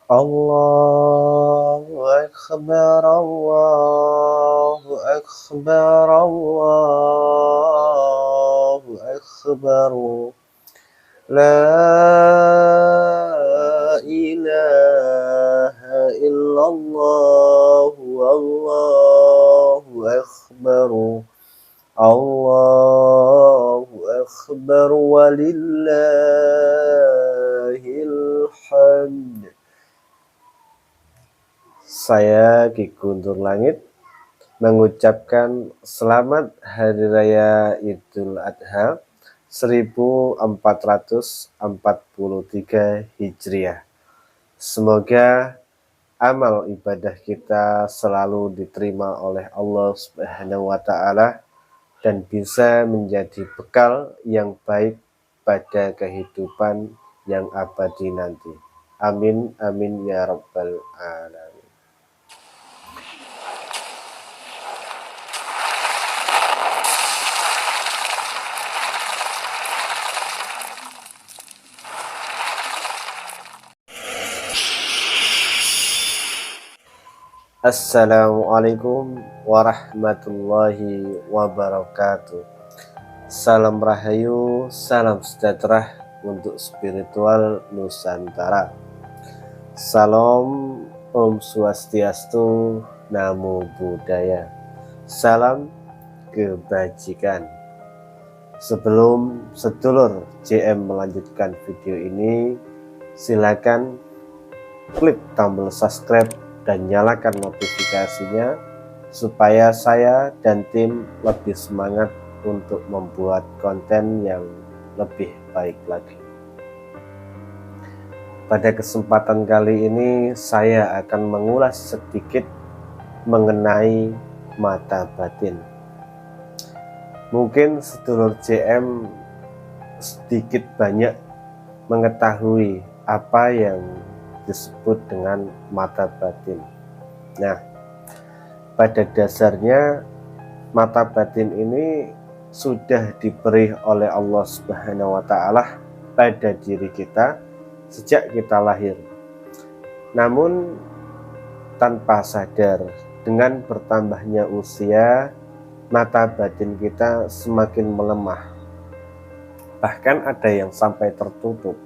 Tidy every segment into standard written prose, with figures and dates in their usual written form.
Allahu Akbar, Allahu Akbar, Allahu Akbar. La ilaha illallah, Allahu Akbar. Allahu Akbar walillahil hamd. Saya Ki Guntur Langit mengucapkan selamat Hari Raya Idul Adha 1443 Hijriah. Semoga amal ibadah kita selalu diterima oleh Allah Subhanahu wa Ta'ala dan bisa menjadi bekal yang baik pada kehidupan yang abadi nanti. Amin, amin ya rabbal alamin. Assalamualaikum warahmatullahi wabarakatuh. Salam rahayu, salam sejahtera untuk spiritual Nusantara. Salam Om Swastiastu, Namo Buddhaya. Salam kebajikan. Sebelum sedulur JM melanjutkan video ini, silakan klik tombol subscribe dan nyalakan notifikasinya supaya saya dan tim lebih semangat untuk membuat konten yang lebih baik lagi. Pada kesempatan kali ini saya akan mengulas sedikit mengenai mata batin. Mungkin sedulur JM sedikit banyak mengetahui apa yang disebut dengan mata batin. Nah, pada dasarnya mata batin ini sudah diberi oleh Allah Subhanahu wa Ta'ala pada diri kita sejak kita lahir. Namun tanpa sadar, dengan bertambahnya usia, mata batin kita semakin melemah. Bahkan ada yang sampai tertutup.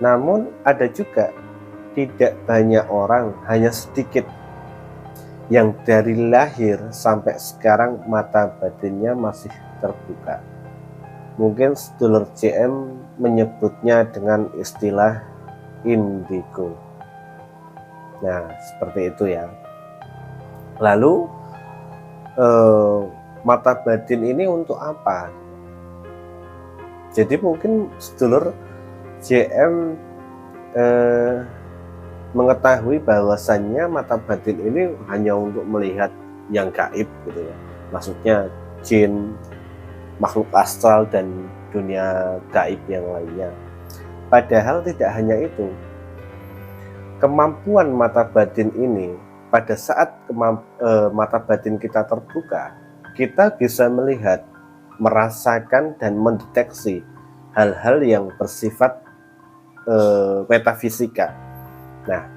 Namun ada juga tidak banyak orang, hanya sedikit yang dari lahir sampai sekarang mata batinnya masih terbuka. Mungkin sedulur JM menyebutnya dengan istilah indigo. Nah, seperti itu ya. Lalu mata batin ini untuk apa? Jadi mungkin sedulur JM mengetahui bahwasannya mata batin ini hanya untuk melihat yang gaib gitu ya. Maksudnya jin, makhluk astral dan dunia gaib yang lainnya. Padahal tidak hanya itu. Kemampuan mata batin ini pada saat mata batin kita terbuka, kita bisa melihat, merasakan dan mendeteksi hal-hal yang bersifat metafisika. Nah,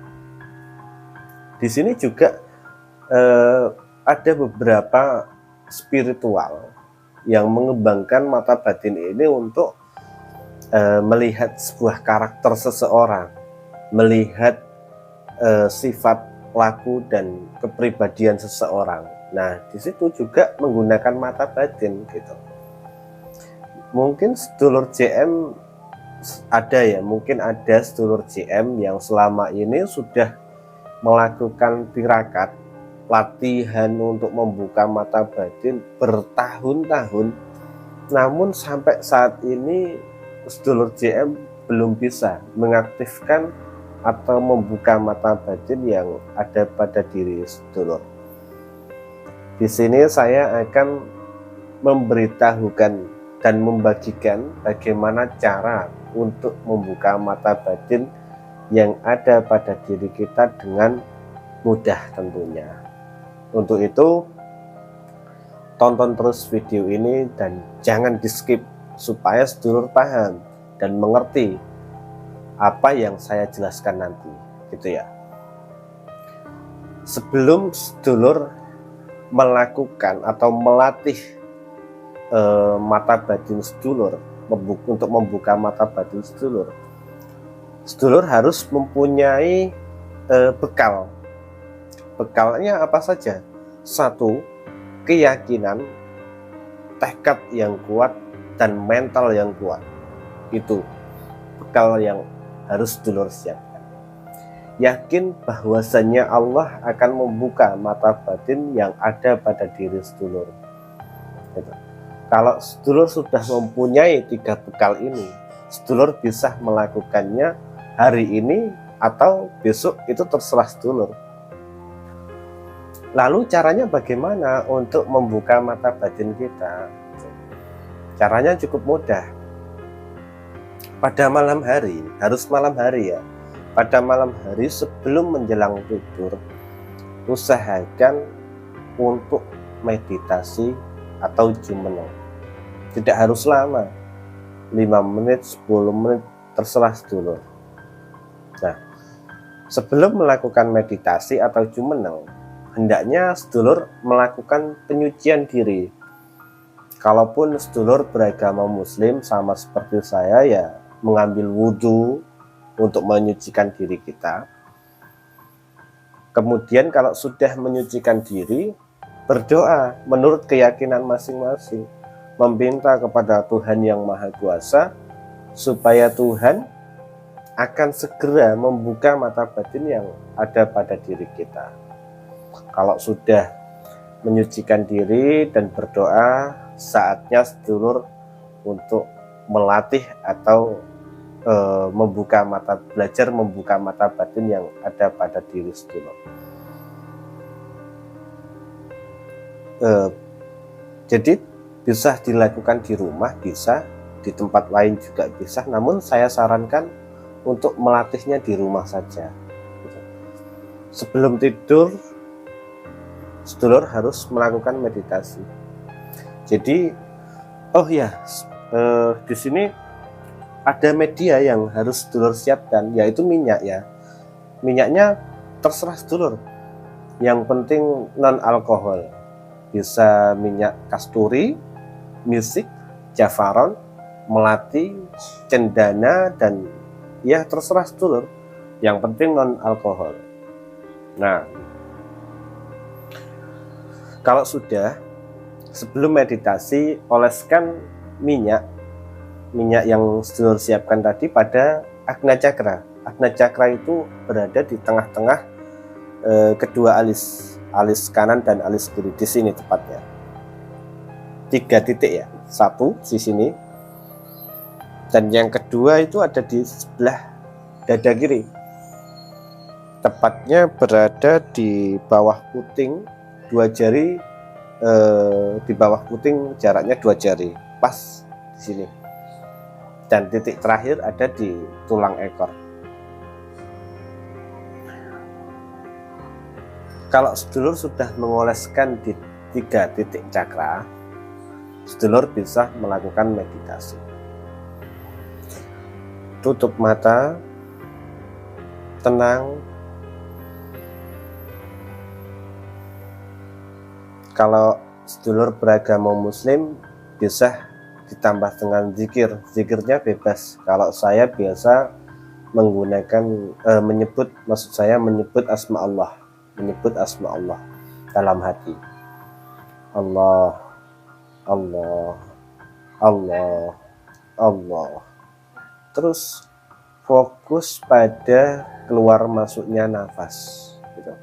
di sini juga ada beberapa spiritual yang mengembangkan mata batin ini untuk melihat sebuah karakter seseorang, melihat sifat laku dan kepribadian seseorang. Nah, di situ juga menggunakan mata batin gitu. Mungkin sedulur JM mungkin ada sedulur JM yang selama ini sudah melakukan tirakat, latihan untuk membuka mata batin bertahun-tahun, namun sampai saat ini sedulur JM belum bisa mengaktifkan atau membuka mata batin yang ada pada diri sedulur. Di sini saya akan memberitahukan dan membagikan bagaimana cara untuk membuka mata batin yang ada pada diri kita dengan mudah tentunya. Untuk itu, tonton terus video ini dan jangan di skip supaya sedulur paham dan mengerti apa yang saya jelaskan nanti, gitu ya. Sebelum sedulur melakukan atau melatih mata batin sedulur, untuk membuka mata batin sedulur, sedulur harus mempunyai bekal. Bekalnya apa saja? Satu, keyakinan, tekad yang kuat, dan mental yang kuat. Itu bekal yang harus sedulur siapkan. Yakin bahwasannya Allah akan membuka mata batin yang ada pada diri sedulur. Gitu. Kalau sedulur sudah mempunyai 3 bekal ini, sedulur bisa melakukannya hari ini atau besok, itu terserah sedulur. Lalu caranya bagaimana untuk membuka mata batin kita? Caranya cukup mudah. Pada malam hari, harus malam hari ya. Pada malam hari sebelum menjelang tidur, usahakan untuk meditasi atau jumeneng. Tidak harus lama, 5 menit, 10 menit, terserah sedulur. Nah, sebelum melakukan meditasi atau jumeneng, hendaknya sedulur melakukan penyucian diri. Kalaupun sedulur beragama muslim sama seperti saya, ya mengambil wudhu untuk menyucikan diri kita. Kemudian kalau sudah menyucikan diri, berdoa menurut keyakinan masing-masing, meminta kepada Tuhan yang Maha Kuasa supaya Tuhan akan segera membuka mata batin yang ada pada diri kita. Kalau sudah menyucikan diri dan berdoa, saatnya sedulur untuk melatih atau belajar membuka mata batin yang ada pada diri sedulur. Jadi bisa dilakukan di rumah, bisa di tempat lain juga bisa, namun saya sarankan untuk melatihnya di rumah saja. Sebelum tidur, sedulur harus melakukan meditasi. Jadi, di sini ada media yang harus sedulur siapkan, yaitu minyak ya. Minyaknya terserah sedulur. Yang penting non alkohol. Bisa minyak kasturi, misik, jafaron, melati, cendana, dan ya terserah sedulur. Yang penting non alkohol. Nah, kalau sudah, sebelum meditasi, oleskan minyak yang sedulur siapkan tadi pada Agna Cakra. Agna Cakra itu berada di tengah-tengah kedua alis kanan dan alis kiri, di sini tepatnya. 3 titik ya, 1 di sini, dan yang kedua itu ada di sebelah dada kiri. Tepatnya berada di bawah puting 2 jari, di bawah puting jaraknya 2 jari, pas di sini. Dan titik terakhir ada di tulang ekor. Kalau sedulur sudah mengoleskan di 3 titik cakra, sedulur bisa melakukan meditasi. Tutup mata, tenang. Kalau sedulur beragama muslim, bisa ditambah dengan zikir. Zikirnya bebas. Kalau saya biasa menggunakan menyebut asma Allah, dalam hati. Allah, Allah, Allah, Allah. Terus fokus pada keluar masuknya nafas, gitu.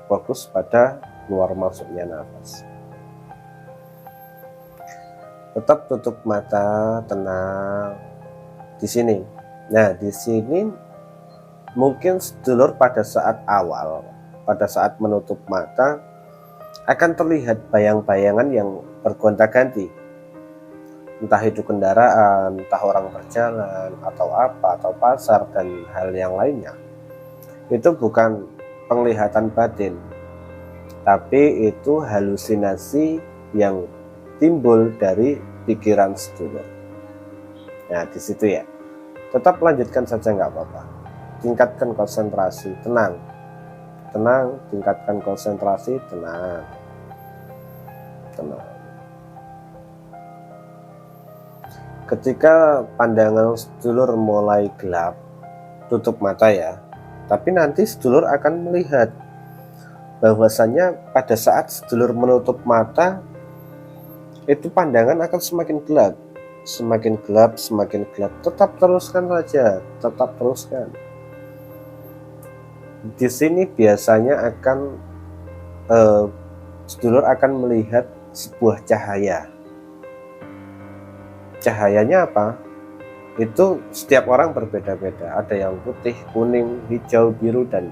Fokus pada keluar masuknya nafas. Tetap tutup mata, tenang di sini. Nah, di sini mungkin sedulur pada saat saat menutup mata akan terlihat bayang-bayangan yang bergonta-ganti. Entah itu kendaraan, entah orang berjalan, atau apa, atau pasar, dan hal yang lainnya. Itu bukan penglihatan batin, tapi itu halusinasi yang timbul dari pikiran sedulur. Nah, di situ ya. tetap lanjutkan saja, nggak apa-apa. Tingkatkan konsentrasi, tenang, tingkatkan konsentrasi, tenang. Ketika pandangan sedulur mulai gelap, tutup mata ya, tapi nanti sedulur akan melihat bahwasanya pada saat sedulur menutup mata, itu pandangan akan semakin gelap, semakin gelap, semakin gelap. Tetap teruskan saja, tetap teruskan. Di sini biasanya akan sedulur akan melihat sebuah cahaya. Cahayanya apa? Itu setiap orang berbeda-beda. Ada yang putih, kuning, hijau, biru, dan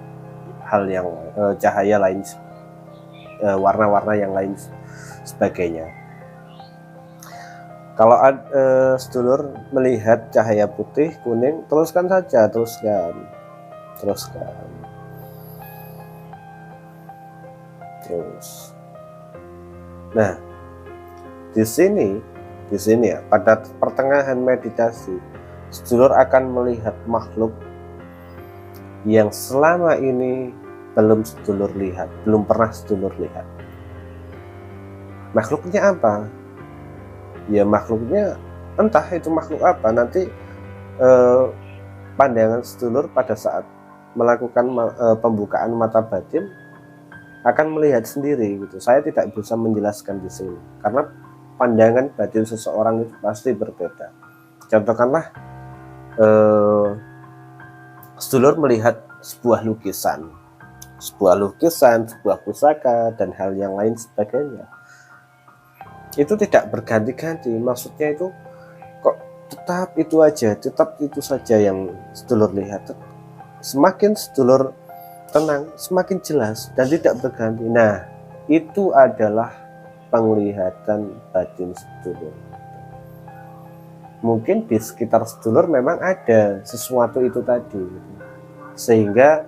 hal yang cahaya lain, warna-warna yang lain sebagainya. Kalau sedulur melihat cahaya putih, kuning, teruskan saja, teruskan. Terus. Nah, di sini ya, pada pertengahan meditasi, sedulur akan melihat makhluk yang selama ini belum pernah sedulur lihat. Makhluknya apa? Ya makhluknya entah itu makhluk apa, nanti pandangan sedulur pada saat melakukan pembukaan mata batin akan melihat sendiri gitu. Saya tidak bisa menjelaskan di sini karena pandangan batin seseorang itu pasti berbeda. Contohkanlah sedulur melihat sebuah lukisan, sebuah pusaka dan hal yang lain sebagainya. Itu tidak berganti-ganti, maksudnya itu kok tetap itu aja, tetap itu saja yang sedulur lihat. Semakin sedulur tenang, semakin jelas dan tidak berganti. Nah, itu adalah penglihatan batin sedulur. Mungkin di sekitar sedulur memang ada sesuatu itu tadi, sehingga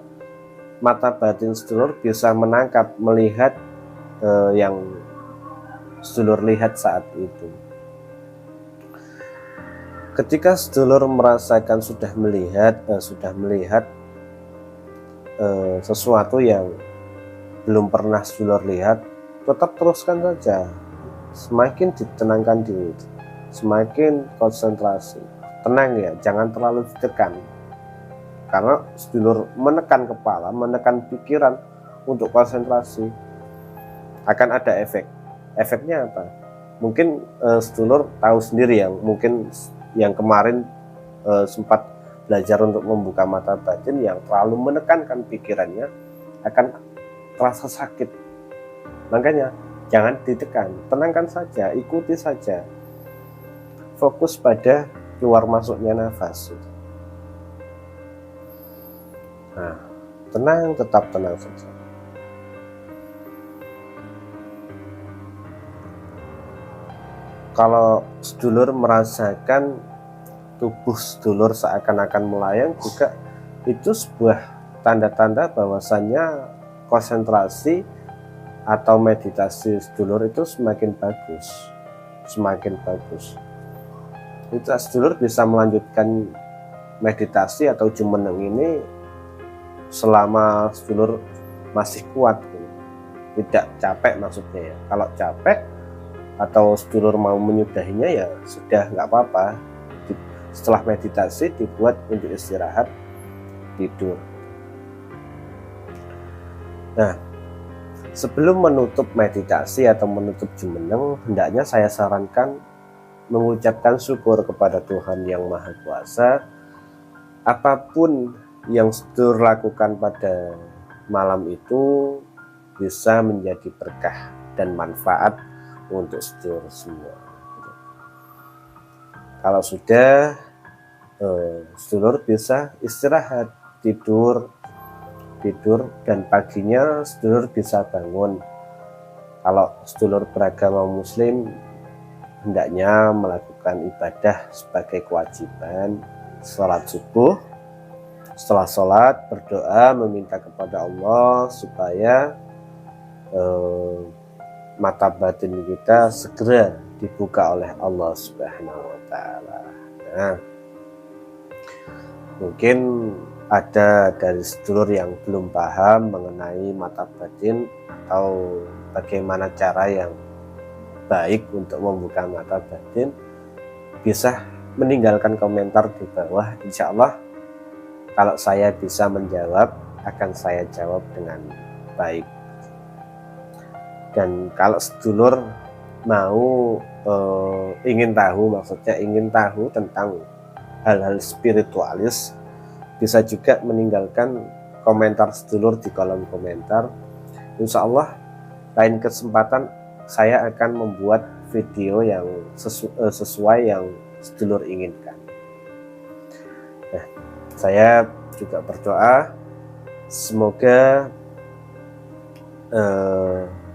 mata batin sedulur bisa menangkap, melihat yang sedulur lihat saat itu. Ketika sedulur merasakan sudah melihat sesuatu yang belum pernah sedulur lihat, tetap teruskan saja. Semakin ditenangkan diri, semakin konsentrasi, tenang ya, jangan terlalu ditekan. Karena sedulur menekan kepala, menekan pikiran untuk konsentrasi, akan ada efeknya apa? Mungkin sedulur tahu sendiri, yang mungkin yang kemarin sempat belajar untuk membuka mata batin, yang terlalu menekankan pikirannya akan terasa sakit. Makanya jangan ditekan, tenangkan saja, ikuti saja, fokus pada keluar masuknya nafas. Nah, tenang, tetap tenang saja. Kalau sedulur merasakan tubuh sedulur seakan-akan melayang, juga itu sebuah tanda-tanda bahwasannya konsentrasi atau meditasi sedulur itu semakin bagus. Itu sedulur bisa melanjutkan meditasi atau jumeneng ini selama sedulur masih kuat, tidak capek maksudnya ya. Kalau capek atau sedulur mau menyudahinya, ya sudah, nggak apa-apa. Setelah meditasi dibuat untuk istirahat, tidur. Nah, sebelum menutup meditasi atau menutup jumeneng, hendaknya saya sarankan mengucapkan syukur kepada Tuhan Yang Maha Kuasa. Apapun yang sedulur lakukan pada malam itu bisa menjadi berkah dan manfaat untuk sedulur semua. Kalau sudah, sedulur bisa istirahat, tidur, dan paginya sedulur bisa bangun. Kalau sedulur beragama muslim, hendaknya melakukan ibadah sebagai kewajiban, sholat subuh. Setelah sholat, berdoa meminta kepada Allah supaya mata batin kita segera dibuka oleh Allah Subhanahu wa Ta'ala. Nah, Mungkin ada dari sedulur yang belum paham mengenai mata batin atau bagaimana cara yang baik untuk membuka mata batin, bisa meninggalkan komentar di bawah. Insya Allah kalau saya bisa menjawab, akan saya jawab dengan baik. Dan kalau sedulur mau ingin tahu tentang hal-hal spiritualis, bisa juga meninggalkan komentar sedulur di kolom komentar. Insya Allah lain kesempatan saya akan membuat video yang sesuai yang sedulur inginkan. Nah, saya juga berdoa semoga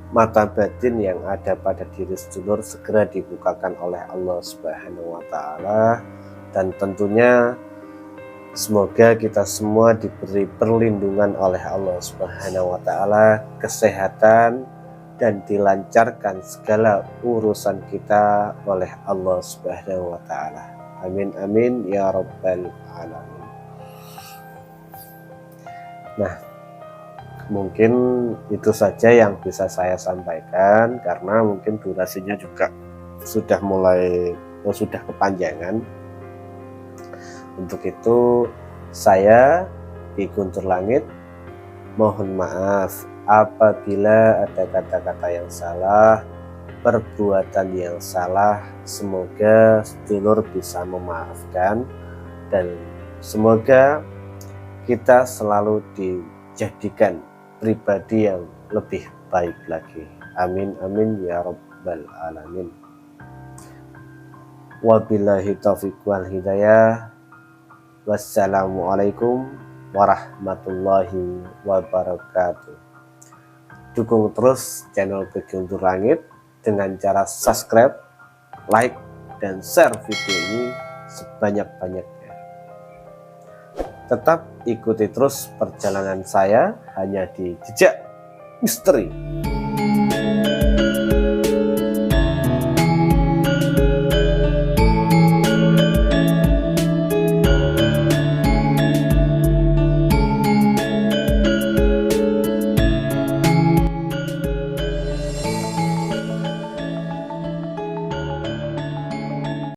mata batin yang ada pada diri sedulur segera dibukakan oleh Allah Subhanahu wa Ta'ala, dan tentunya semoga kita semua diberi perlindungan oleh Allah Subhanahu wa Ta'ala, kesehatan, dan dilancarkan segala urusan kita oleh Allah Subhanahu wa Ta'ala. Amin amin ya rabbal alamin. Nah, mungkin itu saja yang bisa saya sampaikan, karena mungkin durasinya juga sudah kepanjangan. Untuk itu saya di Guntur Langit mohon maaf apabila ada kata-kata yang salah, perbuatan yang salah. Semoga sedulur bisa memaafkan, dan semoga kita selalu dijadikan pribadi yang lebih baik lagi. Amin amin ya rabbal alamin. Wabillahi taufiq wal hidayah. Wassalamualaikum warahmatullahi wabarakatuh. Dukung terus channel Guntur Langit dengan cara subscribe, like, dan share video ini sebanyak-banyaknya. Tetap ikuti terus perjalanan saya hanya di Jejak Misteri.